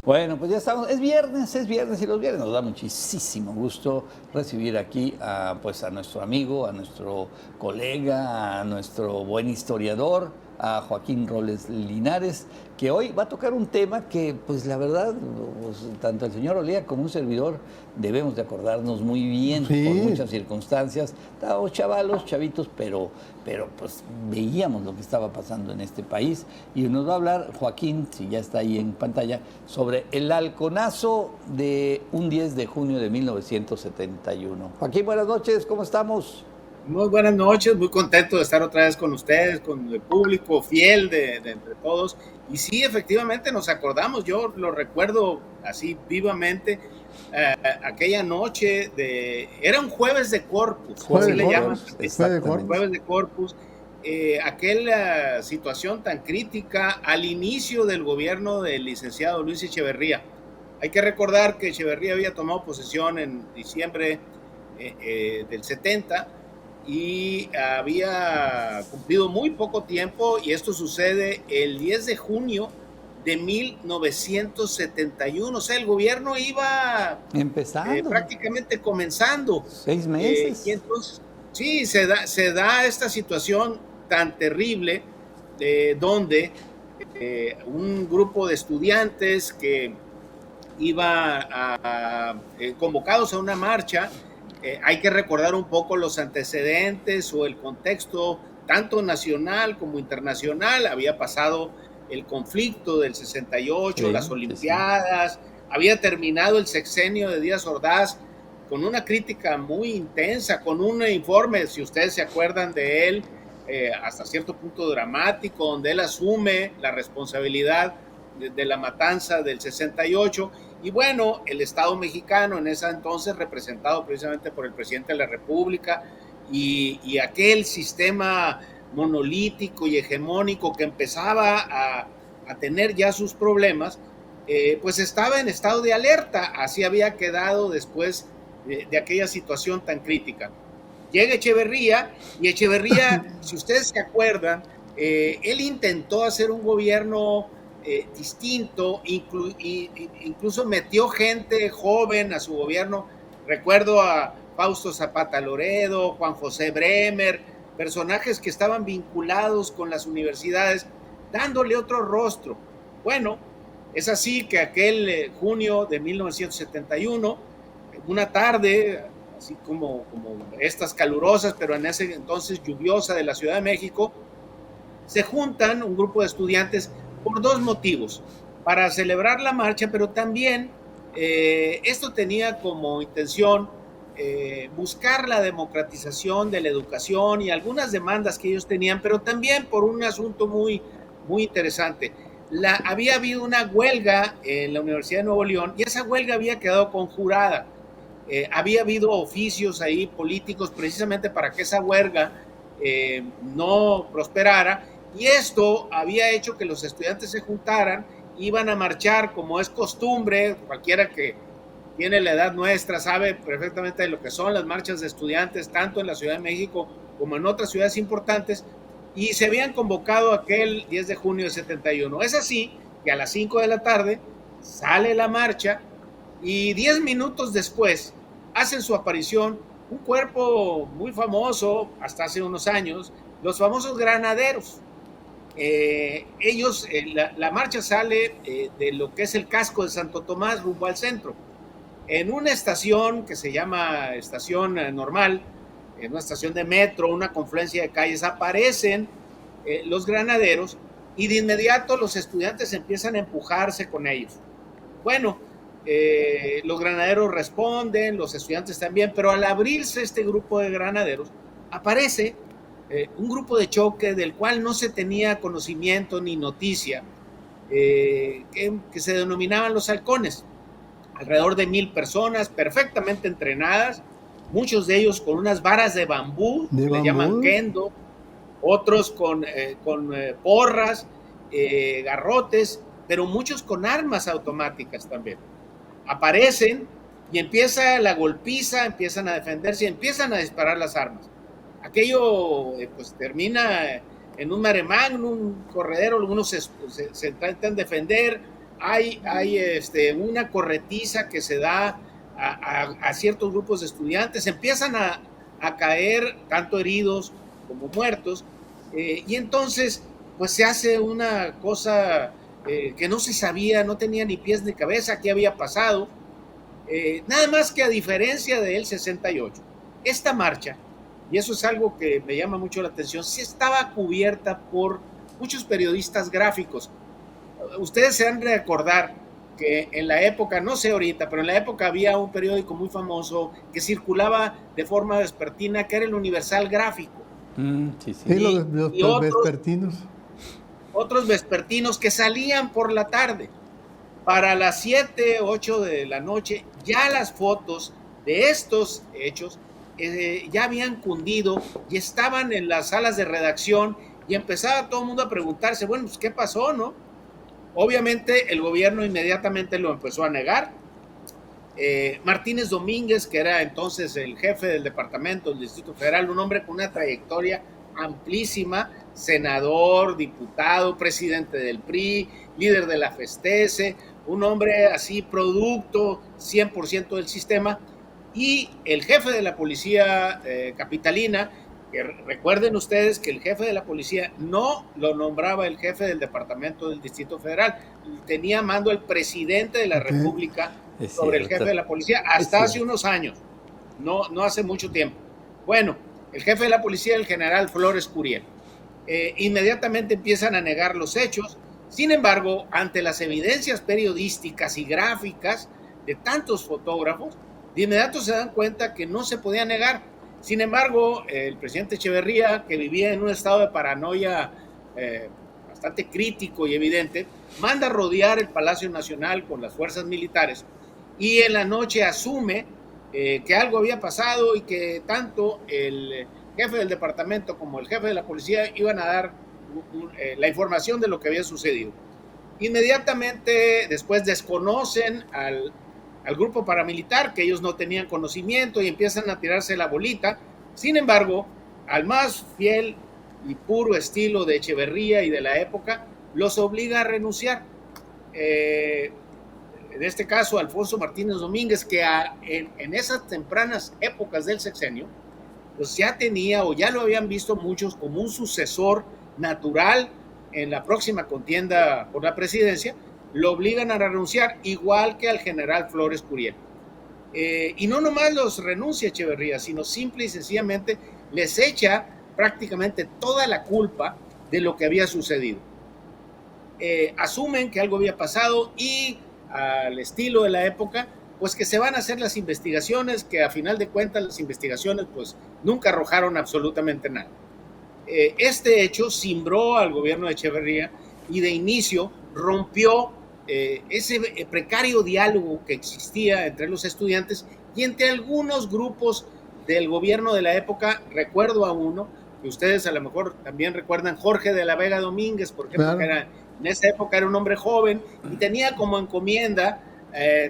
Bueno, pues ya estamos. Es viernes y los viernes nos da muchísimo gusto recibir aquí pues a nuestro amigo, a nuestro colega, a nuestro buen historiador, a Joaquín Robles Linares, que hoy va a tocar un tema que, pues la verdad, pues, tanto el señor Olea como un servidor debemos de acordarnos muy bien por Sí, muchas circunstancias. Estábamos chavalos, chavitos, pero pues veíamos lo que estaba pasando en este país. Y nos va a hablar Joaquín, si ya está ahí en pantalla, sobre el halconazo de un 10 de junio de 1971. Joaquín, buenas noches, ¿cómo estamos? Muy buenas noches, muy contento de estar otra vez con ustedes, con el público fiel de entre todos. Y sí, efectivamente nos acordamos, yo lo recuerdo así vivamente, aquella noche era un jueves de Corpus, jueves así de le llaman, Corpus, jueves de Exactamente. Corpus. jueves de Corpus, aquella situación tan crítica al inicio del gobierno del licenciado Luis Echeverría. Hay que recordar que Echeverría había tomado posesión en diciembre del 70 y había cumplido muy poco tiempo, y esto sucede el 10 de junio de 1971, o sea, el gobierno iba Empezando, prácticamente comenzando, 6 meses. y entonces, sí, se da esta situación tan terrible donde un grupo de estudiantes que iba convocados a una marcha. Hay que recordar un poco los antecedentes o el contexto, tanto nacional como internacional. Había pasado el conflicto del 68, Sí, las sí, sí. Olimpiadas, había terminado el sexenio de Díaz Ordaz con una crítica muy intensa, con un informe, si ustedes se acuerdan de él, hasta cierto punto dramático, donde él asume la responsabilidad de la matanza del 68. Y bueno, el Estado mexicano en ese entonces, representado precisamente por el presidente de la República, y aquel sistema monolítico y hegemónico que empezaba a tener ya sus problemas, pues estaba en estado de alerta. Así había quedado después de aquella situación tan crítica. Llega Echeverría, y Echeverría, si ustedes se acuerdan, él intentó hacer un gobierno distinto, incluso metió gente joven a su gobierno. Recuerdo a Fausto Zapata Loredo, Juan José Bremer, personajes que estaban vinculados con las universidades, dándole otro rostro. Bueno, es así que aquel junio de 1971, una tarde, así como estas calurosas, pero en ese entonces lluviosa de la Ciudad de México, se juntan un grupo de estudiantes por dos motivos: para celebrar la marcha, pero también esto tenía como intención buscar la democratización de la educación y algunas demandas que ellos tenían, pero también por un asunto muy interesante. Había habido una huelga en la Universidad de Nuevo León, y esa huelga había quedado conjurada. Había habido oficios ahí políticos precisamente para que esa huelga no prosperara, y esto había hecho que los estudiantes se juntaran, iban a marchar como es costumbre. Cualquiera que tiene la edad nuestra sabe perfectamente de lo que son las marchas de estudiantes, tanto en la Ciudad de México como en otras ciudades importantes, y se habían convocado aquel 10 de junio de 71. Es así que a las 5 de la tarde sale la marcha, y 10 minutos después hacen su aparición un cuerpo muy famoso hasta hace unos años, los famosos granaderos. La marcha sale de lo que es el casco de Santo Tomás rumbo al centro. En una estación que se llama estación normal, en una estación de metro, una confluencia de calles, aparecen los granaderos, y de inmediato los estudiantes empiezan a empujarse con ellos. Bueno, los granaderos responden, los estudiantes también, pero al abrirse este grupo de granaderos, aparece un grupo de choque del cual no se tenía conocimiento ni noticia, que se denominaban los halcones. Alrededor de 1,000 personas perfectamente entrenadas, muchos de ellos con unas varas de bambú, De que le llaman bambú. kendo, otros con porras, garrotes, pero muchos con armas automáticas también. Aparecen y empieza la golpiza, empiezan a defenderse, empiezan a disparar las armas. Aquello pues termina en un mare magnum, un corredero. Algunos se intentan defender, hay una corretiza que se da a ciertos grupos de estudiantes, empiezan a caer tanto heridos como muertos, y entonces pues se hace una cosa que no se sabía, no tenía ni pies ni cabeza qué había pasado, nada más que a diferencia del 68, esta marcha, y eso es algo que me llama mucho la atención, sí estaba cubierta por muchos periodistas gráficos. Ustedes se han de recordar que en la época, no sé ahorita, pero en la época había un periódico muy famoso que circulaba de forma vespertina, que era el Universal Gráfico. Sí, sí. Y los vespertinos. Otros vespertinos que salían por la tarde. Para las 7, 8 de la noche, ya las fotos de estos hechos ya habían cundido y estaban en las salas de redacción y empezaba todo el mundo a preguntarse, bueno, pues, ¿qué pasó, no? Obviamente el gobierno inmediatamente lo empezó a negar. Martínez Domínguez, que era entonces el jefe del departamento del Distrito Federal, un hombre con una trayectoria amplísima, senador, diputado, presidente del PRI, líder de la FESTESE, un hombre así producto 100% del sistema, y el jefe de la policía capitalina, que recuerden ustedes que el jefe de la policía no lo nombraba el jefe del departamento del Distrito Federal, tenía mando el presidente de la República sobre el jefe de la policía hasta hace unos años, no hace mucho tiempo. Bueno, el jefe de la policía, el general Flores Curiel, inmediatamente empiezan a negar los hechos. Sin embargo, ante las evidencias periodísticas y gráficas de tantos fotógrafos, de inmediato se dan cuenta que no se podía negar. Sin embargo, el presidente Echeverría, que vivía en un estado de paranoia bastante crítico y evidente, manda a rodear el Palacio Nacional con las fuerzas militares y en la noche asume que algo había pasado y que tanto el jefe del departamento como el jefe de la policía iban a dar la información de lo que había sucedido. Inmediatamente después desconocen al grupo paramilitar, que ellos no tenían conocimiento, y empiezan a tirarse la bolita. Sin embargo, al más fiel y puro estilo de Echeverría y de la época, los obliga a renunciar. En este caso, Alfonso Martínez Domínguez, que en esas tempranas épocas del sexenio, pues ya tenía o ya lo habían visto muchos como un sucesor natural en la próxima contienda por la presidencia, lo obligan a renunciar, igual que al general Flores Curiel. Y no nomás los renuncia Echeverría, sino simple y sencillamente les echa prácticamente toda la culpa de lo que había sucedido. Asumen que algo había pasado y al estilo de la época, pues que se van a hacer las investigaciones, que a final de cuentas las investigaciones pues nunca arrojaron absolutamente nada. Este hecho cimbró al gobierno de Echeverría y de inicio rompió ese precario diálogo que existía entre los estudiantes y entre algunos grupos del gobierno de la época. Recuerdo a uno, que ustedes a lo mejor también recuerdan, Jorge de la Vega Domínguez, porque claro, en esa época era un hombre joven y tenía como encomienda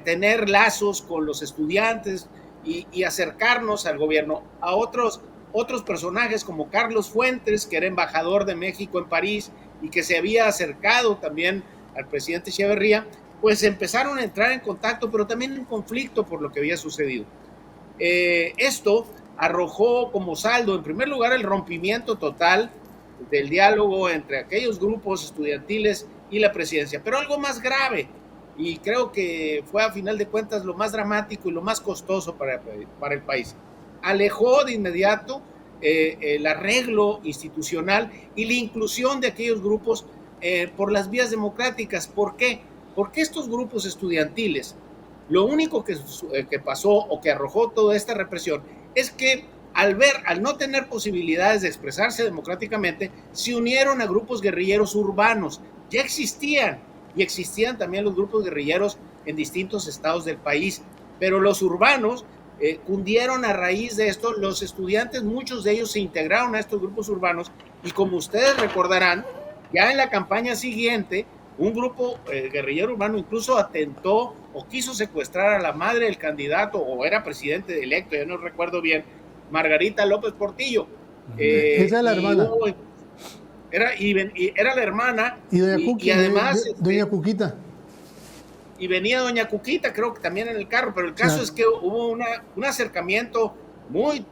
tener lazos con los estudiantes y acercarnos al gobierno. A otros personajes como Carlos Fuentes, que era embajador de México en París y que se había acercado también al presidente Echeverría, pues empezaron a entrar en contacto, pero también en conflicto por lo que había sucedido. Esto arrojó como saldo, en primer lugar, el rompimiento total del diálogo entre aquellos grupos estudiantiles y la presidencia, pero algo más grave, y creo que fue a final de cuentas lo más dramático y lo más costoso para el país. Alejó de inmediato el arreglo institucional y la inclusión de aquellos grupos por las vías democráticas. ¿Por qué? Porque estos grupos estudiantiles, lo único que pasó o que arrojó toda esta represión es que al no tener posibilidades de expresarse democráticamente, se unieron a grupos guerrilleros urbanos. Ya existían, y existían también los grupos guerrilleros en distintos estados del país, pero los urbanos cundieron a raíz de esto. Los estudiantes, muchos de ellos se integraron a estos grupos urbanos, y como ustedes recordarán, ya en la campaña siguiente, un grupo guerrillero urbano incluso atentó o quiso secuestrar a la madre del candidato, o era presidente electo, ya no recuerdo bien, Margarita López Portillo. Esa es la hermana. Era la hermana. Y doña Cuqui, y además... doña Cuquita. y venía doña Cuquita, creo que también en el carro, pero el caso es que hubo un acercamiento muy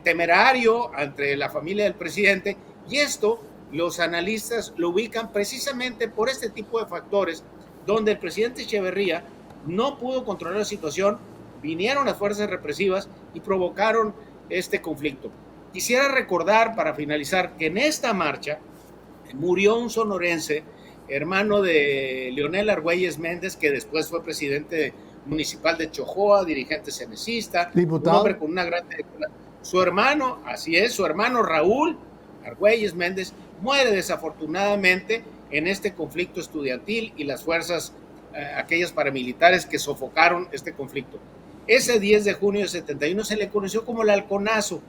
temerario entre la familia del presidente, y esto los analistas lo ubican precisamente por este tipo de factores, donde el presidente Echeverría no pudo controlar la situación, vinieron las fuerzas represivas y provocaron este conflicto. Quisiera recordar, para finalizar, que en esta marcha murió un sonorense, hermano de Leonel Argüelles Méndez, que después fue presidente municipal de Chojoa, dirigente cenecista, diputado. Un hombre con una gran... Su hermano, así es, su hermano Raúl Argüelles Méndez muere desafortunadamente en este conflicto estudiantil y las fuerzas, aquellas paramilitares que sofocaron este conflicto. Ese 10 de junio de 71 se le conoció como el Halconazo,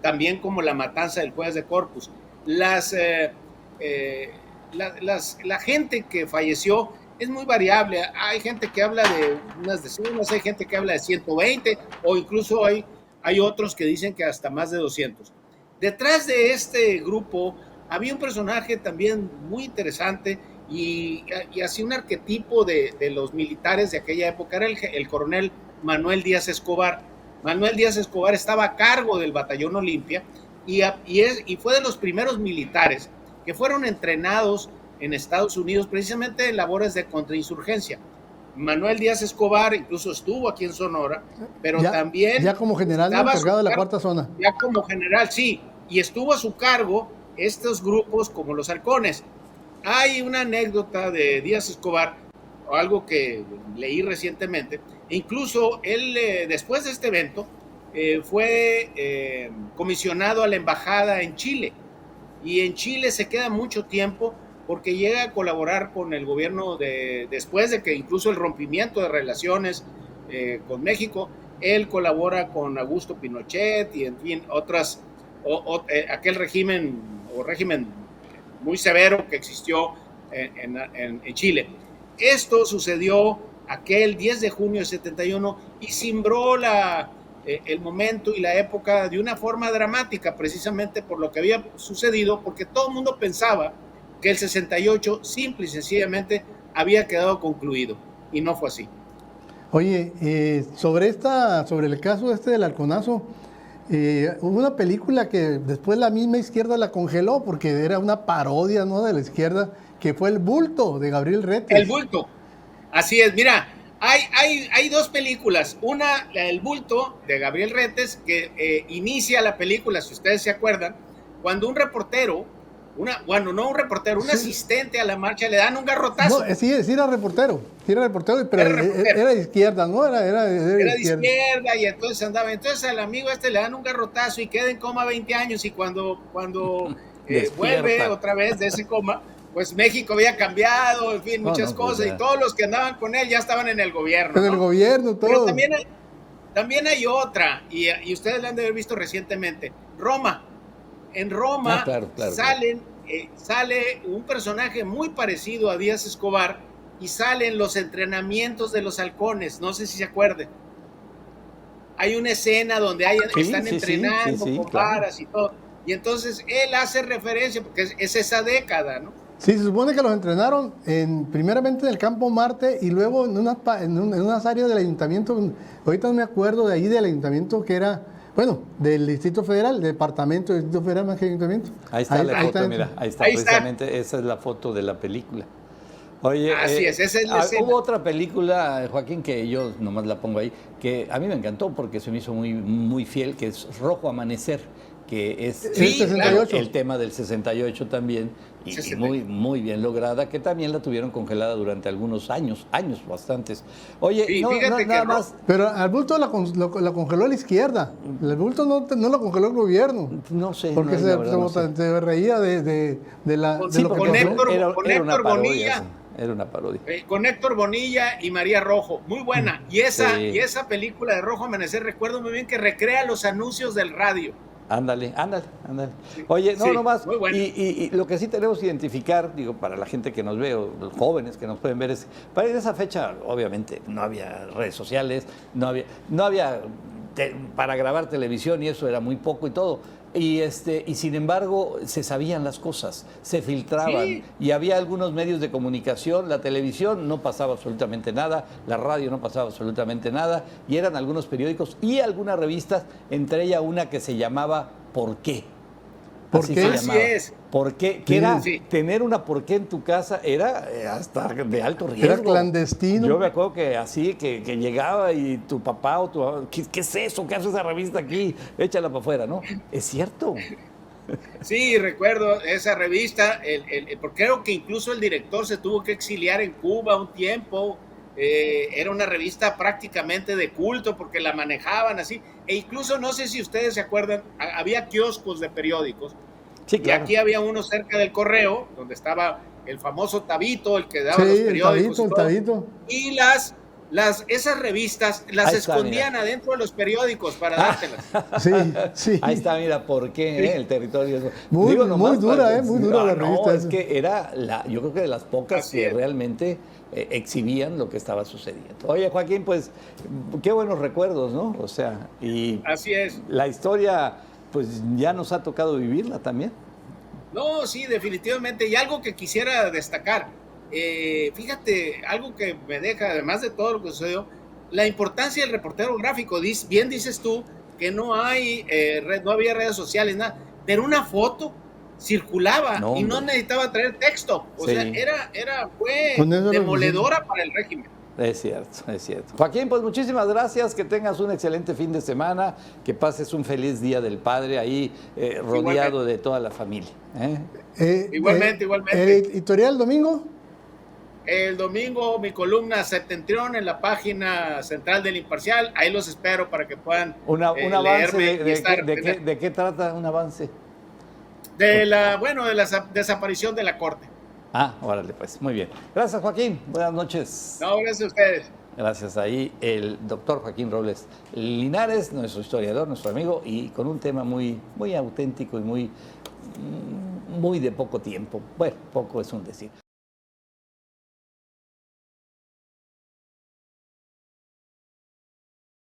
también como la matanza del Jueves de Corpus. La gente que falleció es muy variable. Hay gente que habla de unas decenas, hay gente que habla de 120, o incluso hay otros que dicen que hasta más de 200. Detrás de este grupo había un personaje también muy interesante y así un arquetipo de los militares de aquella época, era el coronel Manuel Díaz Escobar. Manuel Díaz Escobar estaba a cargo del Batallón Olimpia y fue de los primeros militares que fueron entrenados en Estados Unidos precisamente en labores de contrainsurgencia. Manuel Díaz Escobar incluso estuvo aquí en Sonora, pero también... Ya como general encargado de la cuarta zona. Ya como general, sí, y estuvo a su cargo estos grupos como los halcones. Hay una anécdota de Díaz Escobar, o algo que leí recientemente, e incluso él después de este evento fue comisionado a la embajada en Chile, y en Chile se queda mucho tiempo porque llega a colaborar con el gobierno después de que incluso el rompimiento de relaciones con México, él colabora con Augusto Pinochet y en fin aquel régimen muy severo que existió en Chile. Esto sucedió aquel 10 de junio de 71 y cimbró el momento y la época de una forma dramática, precisamente por lo que había sucedido, porque todo el mundo pensaba que el 68 simple y sencillamente había quedado concluido, y no fue así. Oye, sobre el caso del Halconazo, hubo una película que después la misma izquierda la congeló porque era una parodia, ¿no?, de la izquierda, que fue El Bulto, de Gabriel Retes. El Bulto, así es, mira, hay dos películas, una, la del Bulto, de Gabriel Retes, que inicia la película, si ustedes se acuerdan, cuando un reportero, un asistente a la marcha le dan un garrotazo. No, sí era reportero, pero era de izquierda, ¿no? Era de izquierda y entonces andaba. Entonces al amigo le dan un garrotazo y queda en coma 20 años y cuando vuelve otra vez de ese coma, pues México había cambiado, en fin, muchas cosas, y todos los que andaban con él ya estaban en el gobierno. En el gobierno, todo. Pero también hay otra, y ustedes la han de haber visto recientemente, Roma. En Roma sale un personaje muy parecido a Díaz Escobar y salen los entrenamientos de los halcones, no sé si se acuerdan. Hay una escena donde están entrenando con varas y todo, y entonces él hace referencia, porque es esa década, ¿no? Sí, se supone que los entrenaron primeramente en el Campo Marte y luego en unas áreas del ayuntamiento, ahorita no me acuerdo de ahí del ayuntamiento que era... Bueno, del Distrito Federal, departamento del Distrito Federal más que ayuntamiento. Ahí está la foto, mira, ahí está precisamente, esa es la foto de la película. Oye, así esa es la escena. Hubo otra película, Joaquín, que yo nomás la pongo ahí, que a mí me encantó porque se me hizo muy, muy fiel, que es Rojo Amanecer, que es el tema del 68 también, y muy, muy bien lograda, que también la tuvieron congelada durante algunos años bastantes. Oye, nada más. Pero al Bulto la congeló la izquierda, el Bulto no lo congeló el gobierno. No sé. Porque se reía de la... Sí, con Héctor Bonilla. Era una parodia. Con Héctor Bonilla y María Rojo, muy buena. Y esa película de Rojo Amanecer, recuerdo muy bien que recrea los anuncios del radio. Ándale. Oye, nomás. Bueno. Y lo que sí tenemos que identificar, digo, para la gente que nos ve, o los jóvenes que nos pueden ver, es para esa fecha, obviamente, no había redes sociales, no había para grabar televisión y eso era muy poco y todo. Y sin embargo se sabían las cosas, se filtraban Sí. y había algunos medios de comunicación, la televisión no pasaba absolutamente nada, la radio no pasaba absolutamente nada y eran algunos periódicos y algunas revistas, entre ellas una que se llamaba ¿Por qué? ¿Por Así qué? se Así llamaba. es. ¿Por qué? Que Sí. era Sí. tener una por qué en tu casa era hasta de alto riesgo. Era clandestino. Yo me acuerdo que así, que llegaba y tu papá o tu... ¿Qué es eso? ¿Qué hace esa revista aquí? Échala para afuera, ¿no? Es cierto. Sí, recuerdo esa revista, porque creo que incluso el director se tuvo que exiliar en Cuba un tiempo. Era una revista prácticamente de culto porque la manejaban así. E incluso no sé si ustedes se acuerdan, había kioscos de periódicos. Sí, Y claro. aquí había uno cerca del correo, donde estaba el famoso Tabito, el que daba Sí, los el periódicos. Tabito, y el todo. Tabito. Y esas revistas las Ahí está, escondían mira. adentro de los periódicos para dártelas. Sí, sí. Ahí está, mira, ¿por qué? Sí. El territorio. Muy- nomás muy dura, para- muy dura la no, revista es esa. que era, yo creo que de las pocas Así que es. realmente exhibían lo que estaba sucediendo. Oye, Joaquín, pues, qué buenos recuerdos, ¿no? O sea, y Así es. la historia, pues, ya nos ha tocado vivirla también. No, sí, definitivamente. Y algo que quisiera destacar, fíjate, algo que me deja, además de todo lo que sucedió, la importancia del reportero gráfico. Bien dices tú que no no había redes sociales, nada, pero una foto circulaba No, y no hombre. necesitaba traer texto. O Sí. sea, fue Con eso lo demoledora para el régimen. Es cierto, es cierto. Joaquín, pues muchísimas gracias, que tengas un excelente fin de semana, que pases un feliz Día del Padre ahí rodeado Igualmente. de toda la familia. Igualmente. ¿El editorial domingo? El domingo mi columna Septentrión en la página central del Imparcial. Ahí los espero para que puedan Un avance leerme y estar de qué trata un avance. de la desaparición de la Corte. Ah, órale, pues, muy bien. Gracias, Joaquín. Buenas noches. No, gracias a ustedes. Gracias ahí el doctor Joaquín Robles Linares, nuestro historiador, nuestro amigo, y con un tema muy, muy auténtico y muy de poco tiempo. Bueno, poco es un decir.